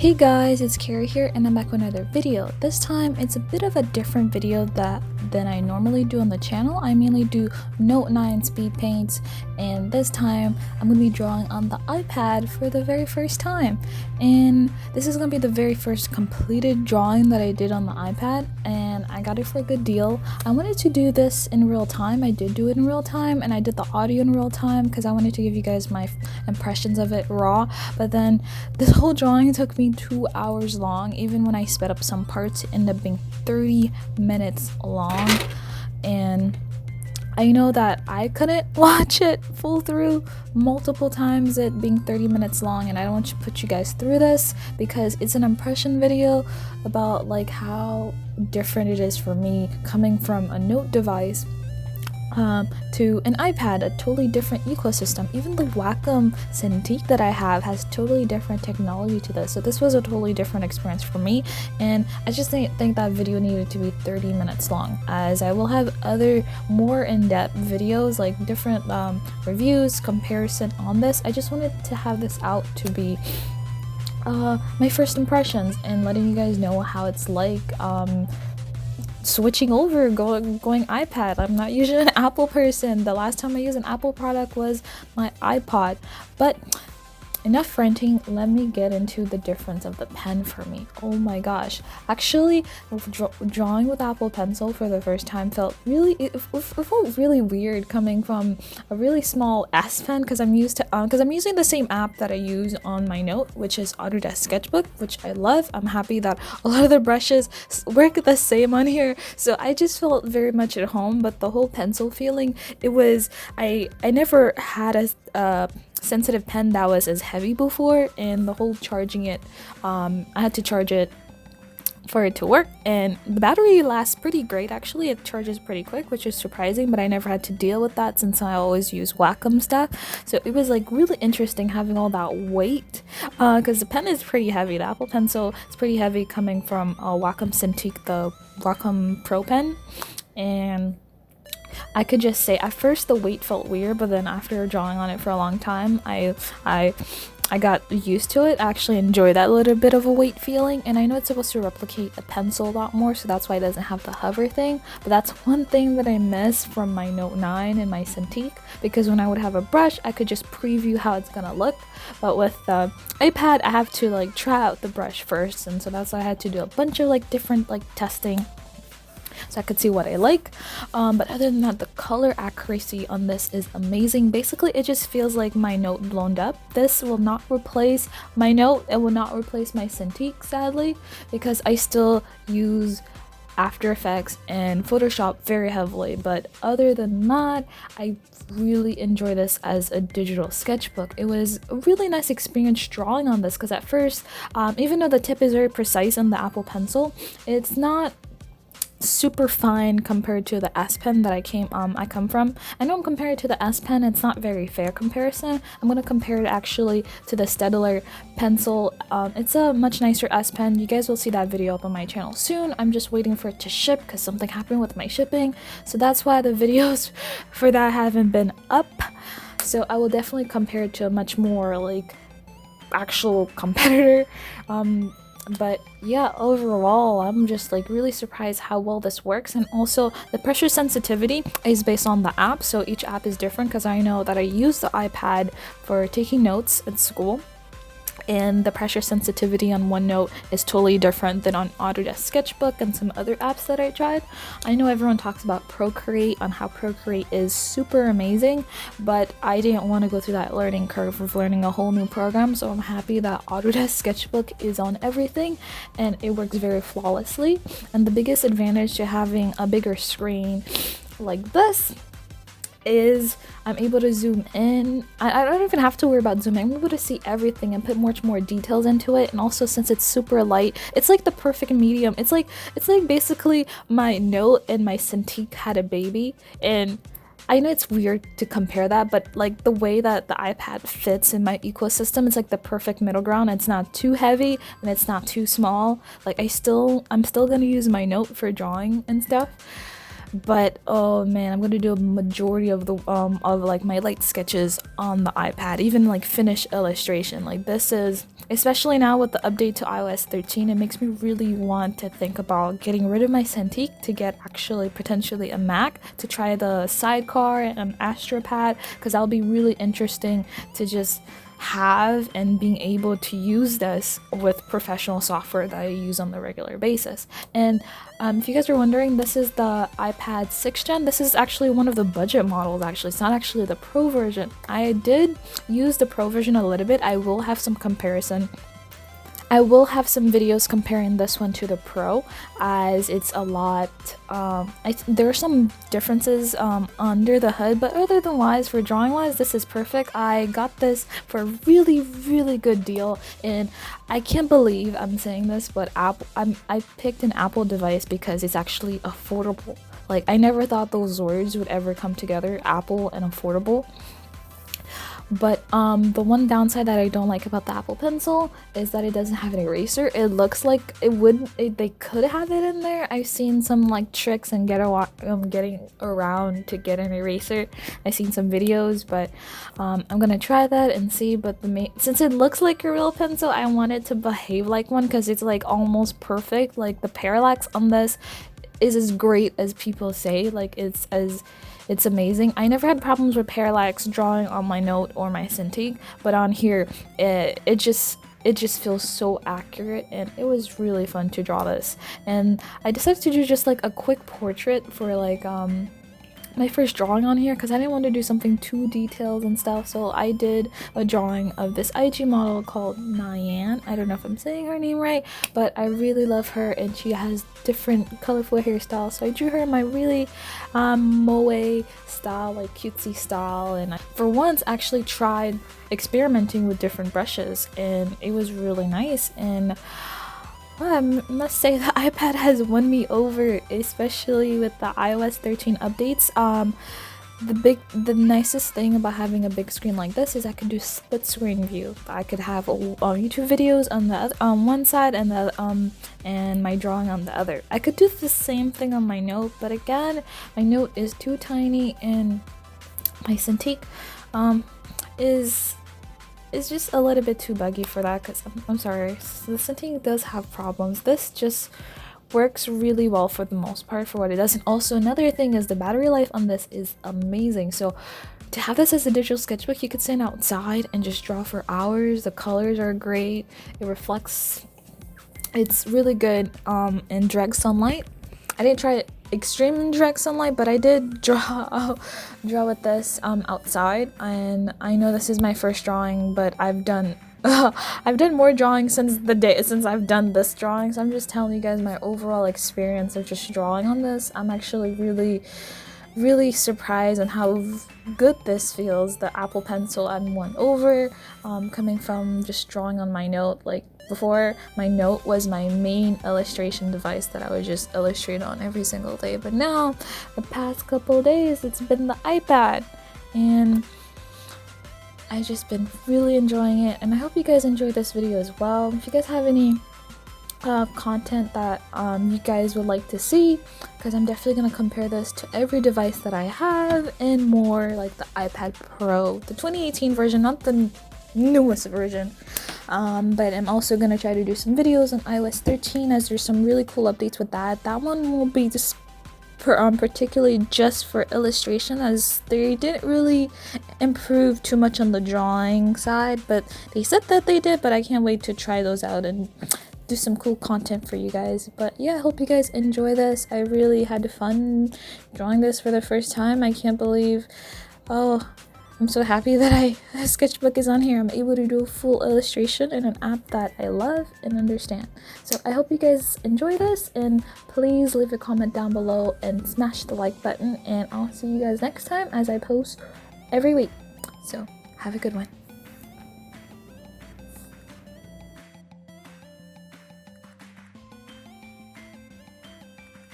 Hey guys, it's Carrie here and I'm back with another video. This time it's a bit of a different video than I normally do on the channel. I mainly do Note 9 speed paints, and this time I'm going to be drawing on the iPad for the very first time. And this is going to be the very first completed drawing that I did on the iPad, and I got it for a good deal. I wanted to do this in real time. I did do it in real time, and I did the audio in real time because I wanted to give you guys my impressions of it raw. But then this whole drawing took me 2 hours long. Even when I sped up some parts, it ended up being 30 minutes long, and I know that I couldn't watch it full through multiple times, it being 30 minutes long, and I don't want to put you guys through this because it's an impression video about like how different it is for me coming from a Note device to an iPad, a totally different ecosystem. Even the Wacom Cintiq that I have has totally different technology to this, so this was a totally different experience for me, and I just think that video needed to be 30 minutes long, as I will have other more in-depth videos like different reviews, comparison on this. I just wanted to have this out to be my first impressions and letting you guys know how it's like switching over, going iPad. I'm not usually an Apple person. The last time I used an Apple product was my iPod. But enough ranting, let me get into the difference of the pen for me. Oh my gosh, actually drawing with Apple Pencil for the first time felt really weird coming from a really small S Pen, because I'm using the same app that I use on my Note, which is Autodesk Sketchbook, which I love. I'm happy that a lot of the brushes work the same on here, so I just felt very much at home. But the whole pencil feeling, it was, I never had a sensitive pen that was as heavy before, and the whole charging it, I had to charge it for it to work, and the battery lasts pretty great. Actually, it charges pretty quick, which is surprising, but I never had to deal with that since I always use Wacom stuff. So it was like really interesting having all that weight, because the pen is pretty heavy. The Apple Pencil is pretty heavy coming from Wacom Cintiq, the Wacom Pro pen, and I could just say at first the weight felt weird, but then after drawing on it for a long time, I got used to it. I actually enjoy that little bit of a weight feeling, and I know it's supposed to replicate a pencil a lot more, so that's why it doesn't have the hover thing. But that's one thing that I miss from my Note 9 and my Cintiq, because when I would have a brush, I could just preview how it's gonna look. But with the iPad, I have to like try out the brush first, and so that's why I had to do a bunch of like different like testing, so I could see what I like. But other than that, the color accuracy on this is amazing. Basically, it just feels like my Note blown up. This will not replace my Note. It will not replace my Cintiq, sadly, because I still use After Effects and Photoshop very heavily. But other than that, I really enjoy this as a digital sketchbook. It was a really nice experience drawing on this, because at first, even though the tip is very precise on the Apple Pencil, it's not super fine compared to the S Pen that I come from. I know I'm comparing it to the S Pen, it's not very fair comparison. I'm going to compare it actually to the Staedtler pencil. It's a much nicer S Pen. You guys will see that video up on my channel soon. I'm just waiting for it to ship because something happened with my shipping, so that's why the videos for that haven't been up. So I will definitely compare it to a much more like actual competitor. But yeah, overall, I'm just like really surprised how well this works. And also the pressure sensitivity is based on the app, so each app is different, because I know that I use the iPad for taking notes at school, and the pressure sensitivity on OneNote is totally different than on Autodesk Sketchbook and some other apps that I tried. I know everyone talks about Procreate, on how Procreate is super amazing, but I didn't want to go through that learning curve of learning a whole new program, so I'm happy that Autodesk Sketchbook is on everything and it works very flawlessly. And the biggest advantage to having a bigger screen like this is I'm able to zoom in. I don't even have to worry about zooming. I'm able to see everything and put much more details into it. And also, since it's super light, it's like the perfect medium. It's like basically my Note and my Cintiq had a baby. And I know it's weird to compare that, but like the way that the iPad fits in my ecosystem, it's like the perfect middle ground. It's not too heavy and it's not too small. Like I'm still gonna use my Note for drawing and stuff. but oh man, I'm gonna do a majority of the of like my light sketches on the iPad, even like finish illustration. Like this is, especially now with the update to iOS 13, it makes me really want to think about getting rid of my Cintiq to get actually potentially a Mac to try the Sidecar and an AstroPad, because that'll be really interesting to just have and being able to use this with professional software that I use on the regular basis. And if you guys are wondering, this is the iPad 6th gen. This is actually one of the budget models. Actually, it's not actually the Pro version. I did use the Pro version a little bit. I will have some comparison. I will have some videos comparing this one to the Pro, as it's a lot, there are some differences under the hood, but other than wise, for drawing wise, this is perfect. I got this for a really good deal, and I can't believe I'm saying this, but I picked an Apple device because it's actually affordable. Like, I never thought those words would ever come together, Apple and affordable. But the one downside that I don't like about the Apple Pencil is that it doesn't have an eraser. It looks like they could have it in there. I've seen some like tricks and getting around to get an eraser. I've seen some videos, but I'm gonna try that and see. But since it looks like a real pencil, I want it to behave like one, because it's like almost perfect. Like the parallax on this is as great as people say. Like it's amazing. I never had problems with parallax drawing on my Note or my Cintiq, but on here it just feels so accurate, and it was really fun to draw this. And I decided to do just like a quick portrait for like my first drawing on here, because I didn't want to do something too detailed and stuff. So I did a drawing of this IG model called Nyan. I don't know if I'm saying her name right, but I really love her, and she has different colorful hairstyles. So I drew her in my really moe style, like cutesy style, and I for once actually tried experimenting with different brushes, and it was really nice. And I must say the iPad has won me over, especially with the iOS 13 updates. The nicest thing about having a big screen like this is I could do split screen view. I could have YouTube videos on the one side and and my drawing on the other. I could do the same thing on my Note, but again, my Note is too tiny, and my Cintiq is just a little bit too buggy for that, because I'm sorry, the Cintiq does have problems. This just works really well for the most part for what it does. And also another thing is the battery life on this is amazing. So to have this as a digital sketchbook, you could stand outside and just draw for hours. The colors are great. It reflects, it's really good in direct sunlight. I didn't try it extreme direct sunlight, but I did draw with this outside, and I know this is my first drawing, but I've done I've done more drawings since I've done this drawing, so I'm just telling you guys my overall experience of just drawing on this. I'm actually really surprised on how good this feels. The Apple Pencil I'm won over, coming from just drawing on my Note. Like before, my Note was my main illustration device that I would just illustrate on every single day, but now the past couple days it's been the iPad, and I've just been really enjoying it. And I hope you guys enjoyed this video as well. If you guys have any content that you guys would like to see, because I'm definitely going to compare this to every device that I have and more, like the iPad Pro, the 2018 version, not the newest version. But I'm also going to try to do some videos on iOS 13, as there's some really cool updates with that. That one will be just particularly just for illustration, as they didn't really improve too much on the drawing side, but they said that they did. But I can't wait to try those out and do some cool content for you guys. But yeah, I hope you guys enjoy this. I really had fun drawing this for the first time. I can't believe, I'm so happy that Sketchbook is on here. I'm able to do a full illustration in an app that I love and understand. So I hope you guys enjoy this, and please leave a comment down below and smash the like button, and I'll see you guys next time as I post every week. So have a good one.